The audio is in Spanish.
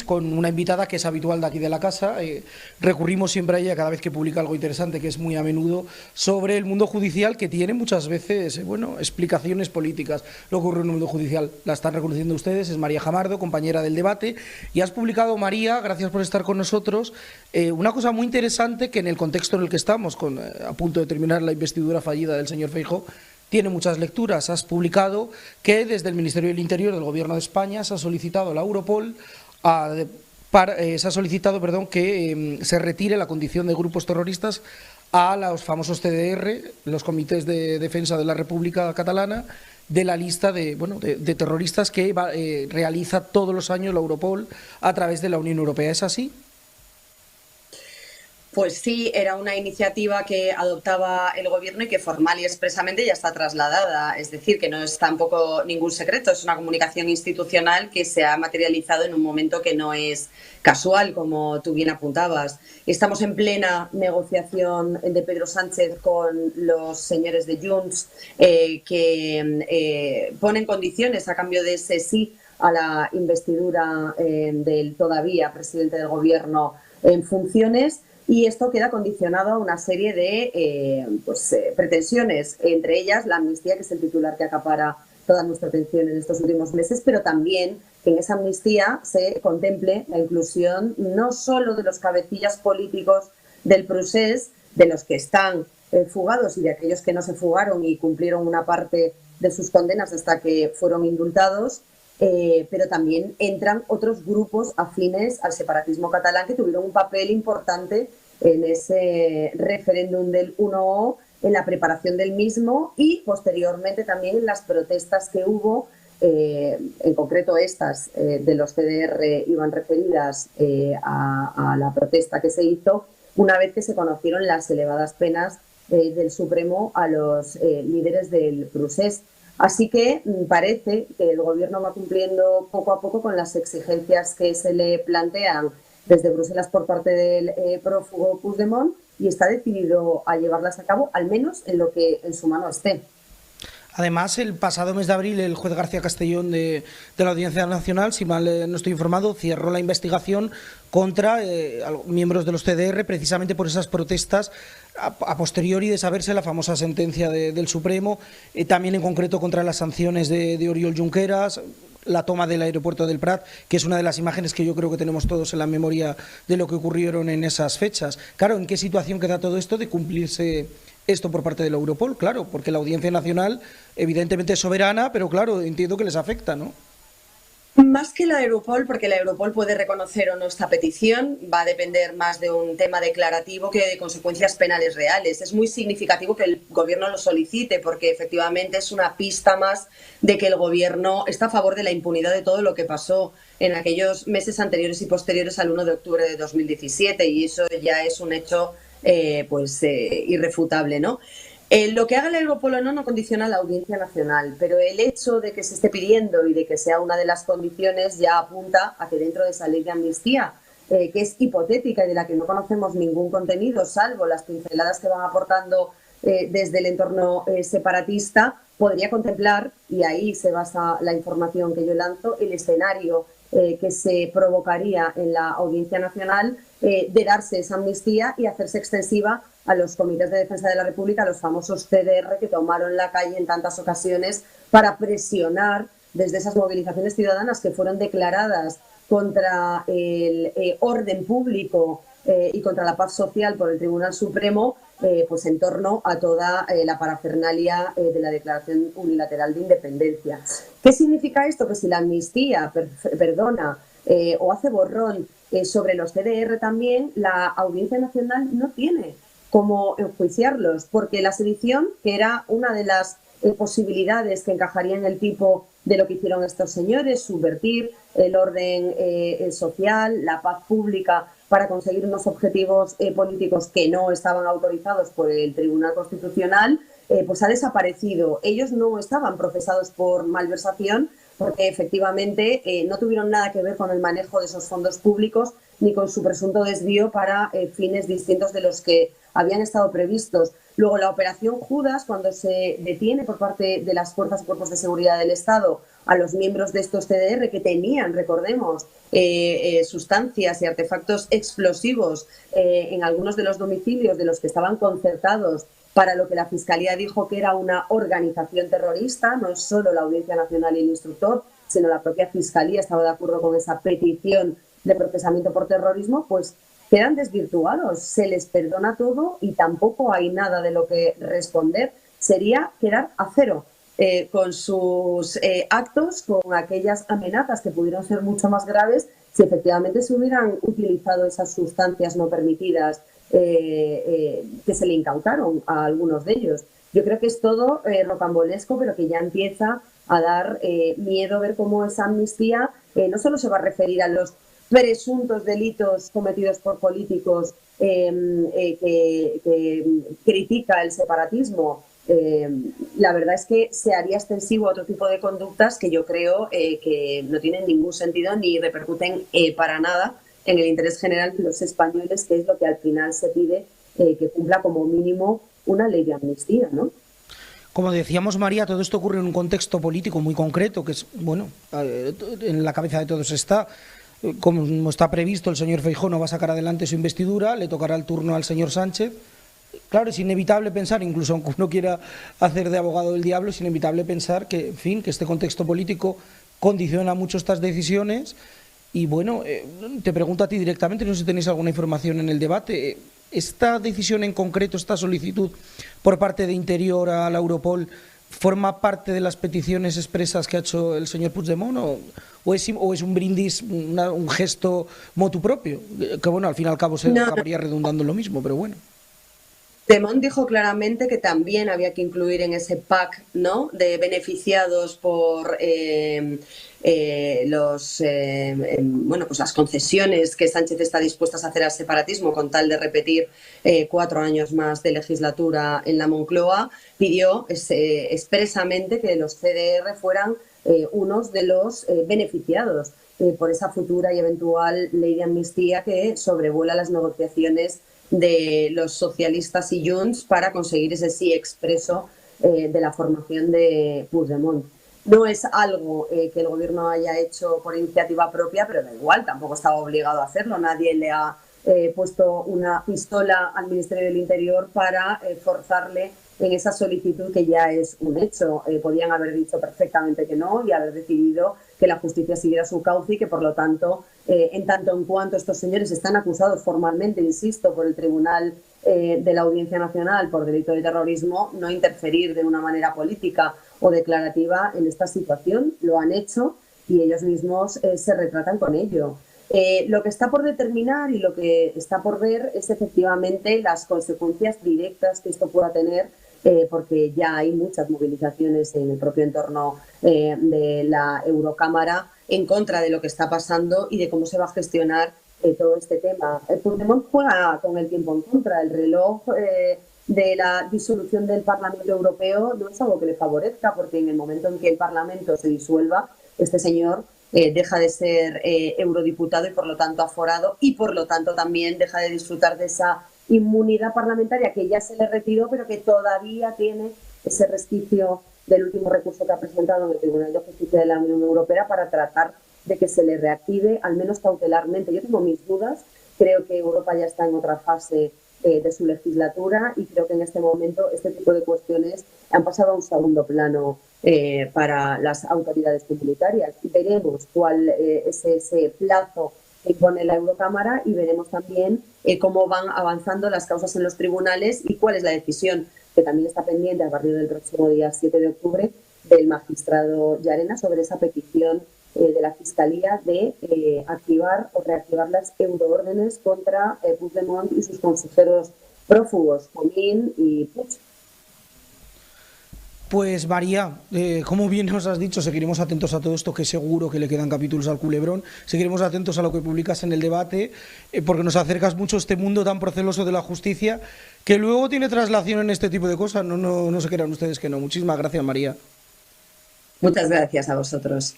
Con una invitada que es habitual de aquí de la casa. Recurrimos siempre a ella cada vez que publica algo interesante, que es muy a menudo, sobre el mundo judicial, que tiene muchas veces, explicaciones políticas. Lo que ocurre en el mundo judicial la están reconociendo ustedes, es María Jamardo, compañera del debate, y has publicado, María, gracias por estar con nosotros, una cosa muy interesante que en el contexto en el que estamos, a punto de terminar la investidura fallida del señor Feijóo, tiene muchas lecturas. Has publicado que desde el Ministerio del Interior del Gobierno de España se ha solicitado a la Europol se ha solicitado que se retire la condición de grupos terroristas a los famosos CDR, los Comités de Defensa de la República Catalana, de la lista de terroristas que realiza todos los años la Europol a través de la Unión Europea. ¿Es así? Pues sí, era una iniciativa que adoptaba el Gobierno y que formal y expresamente ya está trasladada. Es decir, que no es tampoco ningún secreto, es una comunicación institucional que se ha materializado en un momento que no es casual, como tú bien apuntabas. Estamos en plena negociación de Pedro Sánchez con los señores de Junts, que ponen condiciones a cambio de ese sí a la investidura del todavía presidente del Gobierno en funciones. Y esto queda condicionado a una serie de pretensiones, entre ellas la amnistía, que es el titular que acapara toda nuestra atención en estos últimos meses, pero también que en esa amnistía se contemple la inclusión no solo de los cabecillas políticos del procés, de los que están fugados y de aquellos que no se fugaron y cumplieron una parte de sus condenas hasta que fueron indultados, pero también entran otros grupos afines al separatismo catalán que tuvieron un papel importante en ese referéndum del 1O, en la preparación del mismo y posteriormente también en las protestas que hubo, en concreto estas de los CDR iban referidas a la protesta que se hizo una vez que se conocieron las elevadas penas del Supremo a los líderes del procés. Así que parece que el Gobierno va cumpliendo poco a poco con las exigencias que se le plantean desde Bruselas por parte del prófugo Puigdemont y está decidido a llevarlas a cabo, al menos en lo que en su mano esté. Además, el pasado mes de abril, el juez García Castellón de la Audiencia Nacional, si mal no estoy informado, cerró la investigación contra miembros de los CDR precisamente por esas protestas a posteriori de saberse la famosa sentencia del Supremo, también en concreto contra las sanciones de Oriol Junqueras, la toma del aeropuerto del Prat, que es una de las imágenes que yo creo que tenemos todos en la memoria de lo que ocurrieron en esas fechas. Claro, ¿en qué situación queda todo esto de cumplirse esto por parte de la Europol? Claro, porque la Audiencia Nacional evidentemente es soberana, pero claro, entiendo que les afecta, ¿no? Más que la Europol, porque la Europol puede reconocer o no esta petición, va a depender más de un tema declarativo que de consecuencias penales reales. Es muy significativo que el Gobierno lo solicite, porque efectivamente es una pista más de que el Gobierno está a favor de la impunidad de todo lo que pasó en aquellos meses anteriores y posteriores al 1 de octubre de 2017, y eso ya es un hecho irrefutable, ¿no? Lo que haga el Europol o no condiciona a la Audiencia Nacional, pero el hecho de que se esté pidiendo y de que sea una de las condiciones ya apunta a que dentro de esa ley de amnistía, que es hipotética y de la que no conocemos ningún contenido, salvo las pinceladas que van aportando desde el entorno separatista, podría contemplar, y ahí se basa la información que yo lanzo, el escenario que se provocaría en la Audiencia Nacional de darse esa amnistía y hacerse extensiva a los comités de defensa de la República, a los famosos CDR que tomaron la calle en tantas ocasiones para presionar desde esas movilizaciones ciudadanas que fueron declaradas contra el orden público y contra la paz social por el Tribunal Supremo, pues en torno a toda la parafernalia de la Declaración Unilateral de Independencia. ¿Qué significa esto? Que si la amnistía perdona o hace borrón sobre los CDR también, la Audiencia Nacional no tiene cómo enjuiciarlos, porque la sedición, que era una de las posibilidades que encajaría en el tipo de lo que hicieron estos señores, subvertir el orden social, la paz pública para conseguir unos objetivos políticos que no estaban autorizados por el Tribunal Constitucional, pues ha desaparecido. Ellos no estaban procesados por malversación porque efectivamente no tuvieron nada que ver con el manejo de esos fondos públicos ni con su presunto desvío para fines distintos de los que habían estado previstos. Luego, la operación Judas, cuando se detiene por parte de las fuerzas y cuerpos de seguridad del Estado a los miembros de estos CDR que tenían, recordemos, sustancias y artefactos explosivos en algunos de los domicilios de los que estaban concertados para lo que la Fiscalía dijo que era una organización terrorista. No es solo la Audiencia Nacional y el instructor, sino la propia Fiscalía estaba de acuerdo con esa petición de procesamiento por terrorismo, pues quedan desvirtuados, se les perdona todo y tampoco hay nada de lo que responder. Sería quedar a cero con sus actos, con aquellas amenazas que pudieron ser mucho más graves si efectivamente se hubieran utilizado esas sustancias no permitidas que se le incautaron a algunos de ellos. Yo creo que es todo rocambolesco, pero que ya empieza a dar miedo ver cómo esa amnistía no solo se va a referir a los presuntos delitos cometidos por políticos que critica el separatismo. La verdad es que se haría extensivo a otro tipo de conductas que yo creo que no tienen ningún sentido ni repercuten para nada en el interés general de los españoles, que es lo que al final se pide que cumpla como mínimo una ley de amnistía, ¿no? Como decíamos, María, todo esto ocurre en un contexto político muy concreto, que es, bueno, en la cabeza de todos está. Como está previsto, el señor Feijóo no va a sacar adelante su investidura, le tocará el turno al señor Sánchez. Claro, es inevitable pensar, incluso aunque uno quiera hacer de abogado del diablo, es inevitable pensar que, en fin, que este contexto político condiciona mucho estas decisiones. Y bueno, te pregunto a ti directamente, no sé si tenéis alguna información en el debate. ¿Esta decisión en concreto, esta solicitud por parte de Interior a la Europol, forma parte de las peticiones expresas que ha hecho el señor Puigdemont o es un brindis, un gesto motu propio? Que bueno, al fin y al cabo se acabaría redundando en lo mismo, pero bueno. Puigdemont dijo claramente que también había que incluir en ese pack, ¿no?, de beneficiados por pues las concesiones que Sánchez está dispuesto a hacer al separatismo con tal de repetir 4 años más de legislatura en la Moncloa. Pidió expresamente que los CDR fueran unos de los beneficiados por esa futura y eventual ley de amnistía que sobrevuela las negociaciones de los socialistas y Junts para conseguir ese sí expreso de la formación de Puigdemont. No es algo que el gobierno haya hecho por iniciativa propia, pero da igual, tampoco estaba obligado a hacerlo. Nadie le ha puesto una pistola al Ministerio del Interior para forzarle en esa solicitud que ya es un hecho. Podían haber dicho perfectamente que no y haber decidido que la justicia siguiera su cauce y que, por lo tanto, en tanto en cuanto estos señores están acusados formalmente, insisto, por el Tribunal de la Audiencia Nacional por delito de terrorismo, no interferir de una manera política o declarativa en esta situación. Lo han hecho y ellos mismos se retratan con ello. Lo que está por determinar y lo que está por ver es efectivamente las consecuencias directas que esto pueda tener, porque ya hay muchas movilizaciones en el propio entorno de la Eurocámara en contra de lo que está pasando y de cómo se va a gestionar todo este tema. Puigdemont juega con el tiempo en contra. El reloj de la disolución del Parlamento Europeo no es algo que le favorezca, porque en el momento en que el Parlamento se disuelva, este señor deja de ser eurodiputado y por lo tanto aforado, y por lo tanto también deja de disfrutar de esa inmunidad parlamentaria que ya se le retiró, pero que todavía tiene ese resquicio del último recurso que ha presentado en el Tribunal de Justicia de la Unión Europea para tratar de que se le reactive, al menos cautelarmente. Yo tengo mis dudas, creo que Europa ya está en otra fase de su legislatura y creo que en este momento este tipo de cuestiones han pasado a un segundo plano para las autoridades comunitarias. Veremos cuál es ese plazo que pone la Eurocámara y veremos también cómo van avanzando las causas en los tribunales y cuál es la decisión que también está pendiente a partir del próximo día 7 de octubre del magistrado Llarena sobre esa petición de la Fiscalía de activar o reactivar las euroórdenes contra Puigdemont y sus consejeros prófugos, Comín y Puig. Pues María, como bien nos has dicho, seguiremos atentos a todo esto, que seguro que le quedan capítulos al culebrón. Seguiremos atentos a lo que publicas en el debate, porque nos acercas mucho a este mundo tan proceloso de la justicia, que luego tiene traslación en este tipo de cosas. No se crean ustedes que no. Muchísimas gracias, María. Muchas gracias a vosotros.